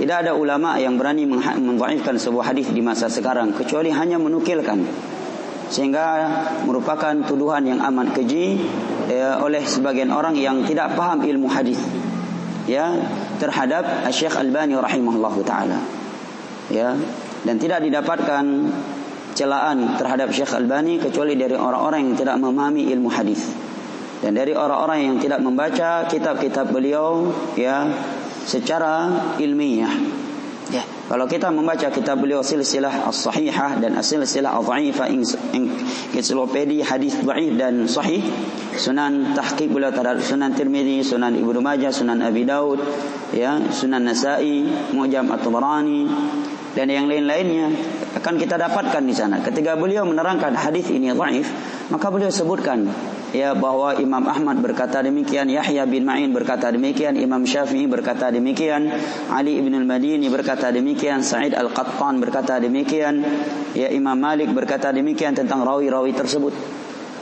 Tidak ada ulama yang berani mendhaifkan sebuah hadis di masa sekarang kecuali hanya menukilkan, sehingga merupakan tuduhan yang amat keji oleh sebagian orang yang tidak paham ilmu hadis ya terhadap Syekh Albani rahimahullahu taala ya, dan tidak didapatkan celaan terhadap Syekh Albani kecuali dari orang-orang yang tidak memahami ilmu hadis dan dari orang-orang yang tidak membaca kitab-kitab beliau ya secara ilmiah. Ya, kalau kita membaca kitab beliau silsilah as-sahihah dan silsilah adh-dhaifah, ensiklopedia hadis dhaif dan sahih, sunan tahqiq beliau terhadap Sunan Tirmizi, Sunan Ibnu Majah, Sunan Abi Daud, ya, Sunan Nasa'i, Mu'jam At-Tabarani dan yang lain-lainnya akan kita dapatkan di sana. Ketika beliau menerangkan hadis ini dhaif, maka beliau sebutkan ya bahwa Imam Ahmad berkata demikian, Yahya bin Ma'in berkata demikian, Imam Syafi'i berkata demikian, Ali ibn al-Madini berkata demikian, Sa'id al-Qattan berkata demikian, ya Imam Malik berkata demikian tentang rawi-rawi tersebut.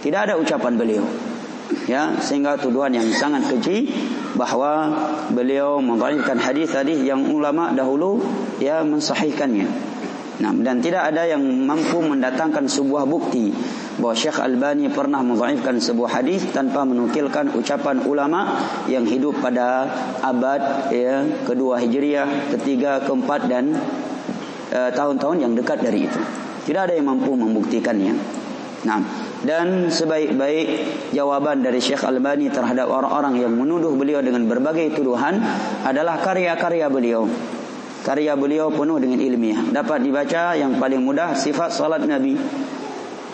Tidak ada ucapan beliau. Ya, sehingga tuduhan yang sangat keji bahwa beliau mendhaifkan hadis-hadis yang ulama dahulu ya mensahihkannya. Nah, dan tidak ada yang mampu mendatangkan sebuah bukti bahwa Syekh Albani pernah mendhaifkan sebuah hadis tanpa menukilkan ucapan ulama yang hidup pada abad ya, kedua Hijriah, ketiga, keempat dan tahun-tahun yang dekat dari itu. Tidak ada yang mampu membuktikannya. Nah, dan sebaik-baik jawaban dari Syekh Albani terhadap orang-orang yang menuduh beliau dengan berbagai tuduhan adalah karya-karya beliau. Karya beliau penuh dengan ilmiah. Dapat dibaca yang paling mudah sifat salat Nabi.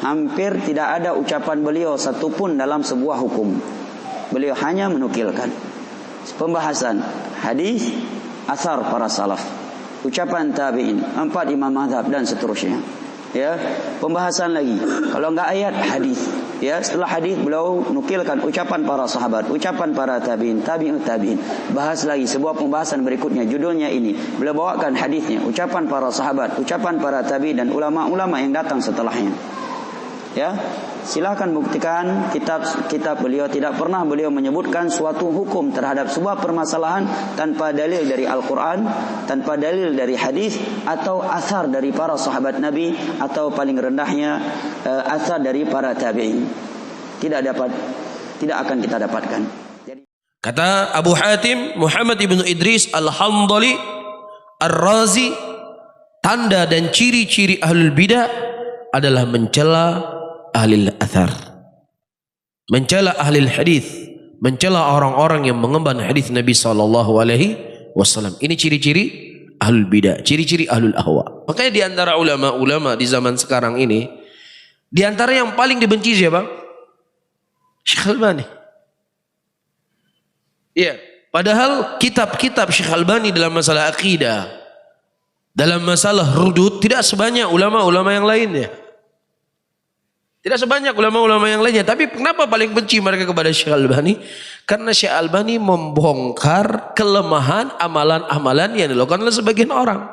Hampir tidak ada ucapan beliau satupun dalam sebuah hukum. Beliau hanya menukilkan pembahasan hadis, asar para salaf, ucapan tabi'in, 4 imam mazhab dan seterusnya. Ya, pembahasan lagi. Kalau enggak ayat, hadis. Ya, setelah hadis beliau nukilkan ucapan para sahabat, ucapan para tabi'in, tabi'ut tabi'in. Bahas lagi sebuah pembahasan berikutnya, judulnya ini. Beliau bawakan hadisnya, ucapan para sahabat, ucapan para tabi'in dan ulama-ulama yang datang setelahnya. Ya, silakan buktikan kitab beliau tidak pernah beliau menyebutkan suatu hukum terhadap sebuah permasalahan tanpa dalil dari Al-Quran, tanpa dalil dari hadis atau asar dari para sahabat Nabi atau paling rendahnya asar dari para tabi'in. Tidak akan kita dapatkan. Kata Abu Hatim Muhammad ibnu Idris Al-Hamdali Ar-Razi, tanda dan ciri-ciri ahlul bidah adalah mencela ahli athar, mencela ahli hadis, mencela orang-orang yang mengemban hadis Nabi sallallahu alaihi wasallam. Ini ciri-ciri ahlul bidah, ciri-ciri ahlul ahwa. Makanya di antara ulama-ulama di zaman sekarang ini, di antara yang paling dibenci siapa? Syekh Albani. Iya, padahal kitab-kitab Syekh Albani dalam masalah akidah, dalam masalah rudud tidak sebanyak ulama-ulama yang lainnya. Tidak sebanyak ulama-ulama yang lainnya. Tapi kenapa paling benci mereka kepada Syekh Albani? Karena Syekh Albani membongkar kelemahan amalan-amalan yang dilakukan oleh sebagian orang.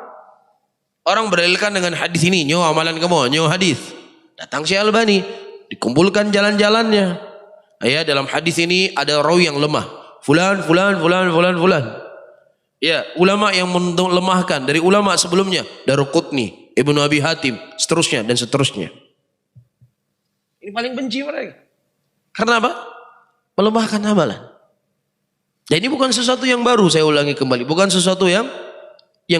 Orang berdalilkan dengan hadis ini, nyo amalan kamu, nyo hadis. Datang Syekh Albani, dikumpulkan jalan-jalannya. Ya, dalam hadis ini ada rawi yang lemah. Fulan. Ya, ulama yang melemahkan dari ulama sebelumnya, Daruqutni, Ibnu Abi Hatim, seterusnya dan seterusnya. Ini paling benci mereka. Karena apa? Melemahkan amalan. Dan ini bukan sesuatu yang baru, saya ulangi kembali. Bukan sesuatu yang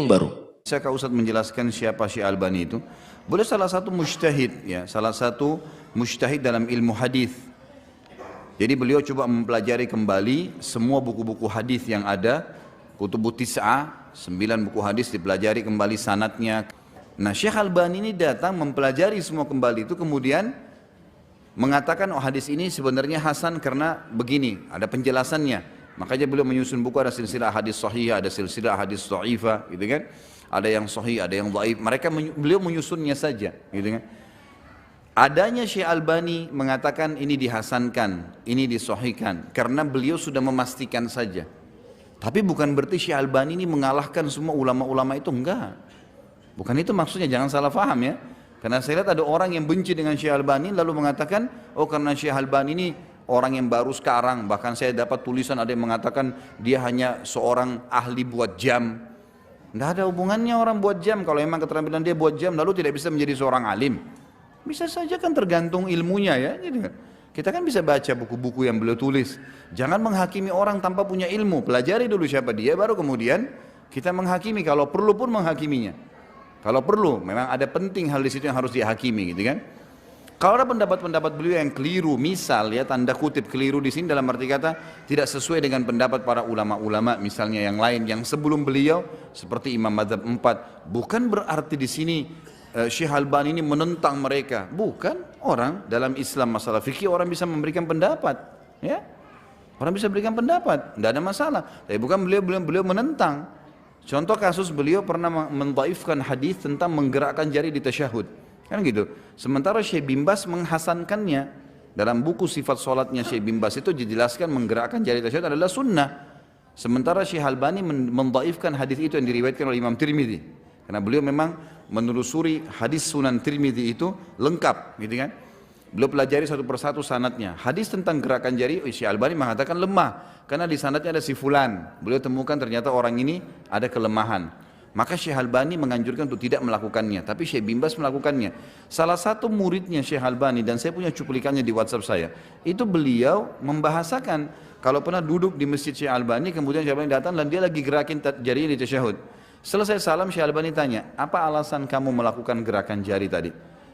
baru. Saya Kak Ustadz menjelaskan siapa Syekh Albani itu. Boleh salah satu mujtahid, ya, salah satu mujtahid dalam ilmu hadis. Jadi beliau coba mempelajari kembali semua buku-buku hadis yang ada, Kutubut Tis'ah, 9 buku hadis dipelajari kembali sanadnya. Nah, Syekh Albani ini datang mempelajari semua kembali itu, kemudian mengatakan oh hadis ini sebenarnya hasan karena begini, ada penjelasannya. Makanya beliau menyusun buku, ada silsilah hadis sahih, ada silsilah hadis dhaifah, gitu kan. Ada yang sahih, ada yang dhaif. Beliau menyusunnya saja, gitu kan. Adanya Syekh Albani mengatakan ini dihasankan, ini disahihkan karena beliau sudah memastikan saja. Tapi bukan berarti Syekh Albani ini mengalahkan semua ulama-ulama itu, enggak. Bukan itu maksudnya, jangan salah paham ya. Karena saya lihat ada orang yang benci dengan Syekh Albani lalu mengatakan, oh karena Syekh Albani ini orang yang baru sekarang. Bahkan saya dapat tulisan ada yang mengatakan dia hanya seorang ahli buat jam. Tidak ada hubungannya orang buat jam. Kalau memang keterampilan dia buat jam, lalu tidak bisa menjadi seorang alim. Bisa saja kan tergantung ilmunya ya. Gitu. Kita kan bisa baca buku-buku yang beliau tulis. Jangan menghakimi orang tanpa punya ilmu. Pelajari dulu siapa dia, baru kemudian kita menghakimi. Kalau perlu pun menghakiminya. Kalau perlu, memang ada penting hal di situ yang harus dihakimi, gitu kan? Kalau ada pendapat-pendapat beliau yang keliru, misal ya tanda kutip keliru di sini dalam arti kata tidak sesuai dengan pendapat para ulama-ulama misalnya yang lain yang sebelum beliau seperti Imam Madzhab 4, bukan berarti di sini Syekh Albani ini menentang mereka. Bukan, orang dalam Islam masalah fikih orang bisa memberikan pendapat, ya. Orang bisa berikan pendapat, tidak ada masalah. Tapi bukan beliau menentang. Contoh kasus beliau pernah mendhaifkan hadis tentang menggerakkan jari di tasyahud. Kan gitu. Sementara Syekh bin Baz menghasankannya dalam buku sifat solatnya Syekh bin Baz itu dijelaskan menggerakkan jari tasyahud adalah sunnah. Sementara Syekh Albani mendhaifkan hadis itu yang diriwayatkan oleh Imam Tirmidzi. Karena beliau memang menelusuri hadis Sunan Tirmidzi itu lengkap, gitu kan? Beliau pelajari satu persatu sanadnya. Hadis tentang gerakan jari Syekh Albani mengatakan lemah karena di sanadnya ada si fulan. Beliau temukan ternyata orang ini ada kelemahan. Maka Syekh Albani menganjurkan untuk tidak melakukannya, tapi Syekh bin Baz melakukannya. Salah satu muridnya Syekh Albani, dan saya punya cuplikannya di WhatsApp saya, itu beliau membahasakan kalau pernah duduk di masjid Syekh Albani, kemudian Syekh Albani datang dan dia lagi gerakin jarinya di tasyahud. Selesai salam Syekh Albani tanya, apa alasan kamu melakukan gerakan jari tadi?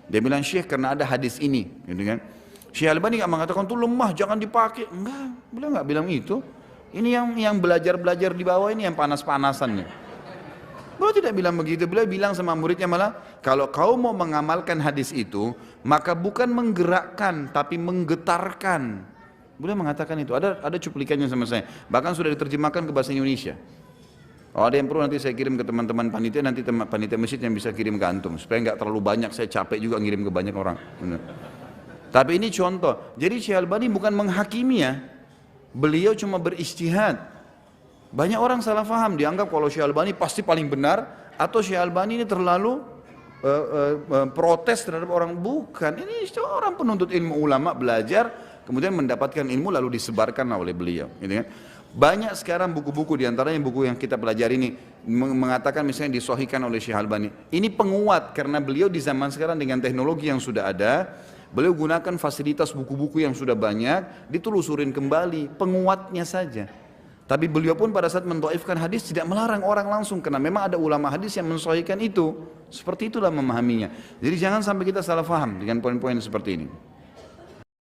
Dia bilang, Syekh karena ada hadis ini, gitu kan? Syekh Albani nggak mengatakan itu lemah, jangan dipakai. Enggak, beliau nggak bilang itu. Ini yang belajar di bawah ini yang panas-panasan nih. Beliau tidak bilang begitu, beliau bilang sama muridnya malah, kalau kau mau mengamalkan hadis itu, maka bukan menggerakkan, tapi menggetarkan. Beliau mengatakan itu, ada cuplikannya sama saya, bahkan sudah diterjemahkan ke bahasa Indonesia. Kalau ada yang perlu nanti saya kirim ke teman-teman panitia, nanti panitia masjid yang bisa kirim ke antum, supaya nggak terlalu banyak, saya capek juga ngirim ke banyak orang. Benar. Tapi ini contoh, jadi Syekh Albani bukan menghakimi ya, beliau cuma berijtihad. Banyak orang salah faham, dianggap kalau Syekh Albani pasti paling benar, atau Syekh Albani ini terlalu protes terhadap orang. Bukan, ini orang penuntut ilmu ulama belajar, kemudian mendapatkan ilmu lalu disebarkan oleh beliau. Gitu kan? Banyak sekarang buku-buku, diantaranya buku yang kita pelajari ini, mengatakan misalnya disahihkan oleh Syekh Albani. Ini penguat, karena beliau di zaman sekarang dengan teknologi yang sudah ada, beliau gunakan fasilitas buku-buku yang sudah banyak, ditelusurin kembali, penguatnya saja. Tapi beliau pun pada saat mendhaifkan hadis tidak melarang orang langsung, karena memang ada ulama hadis yang mensahihkan itu. Seperti itulah memahaminya. Jadi jangan sampai kita salah faham dengan poin-poin seperti ini.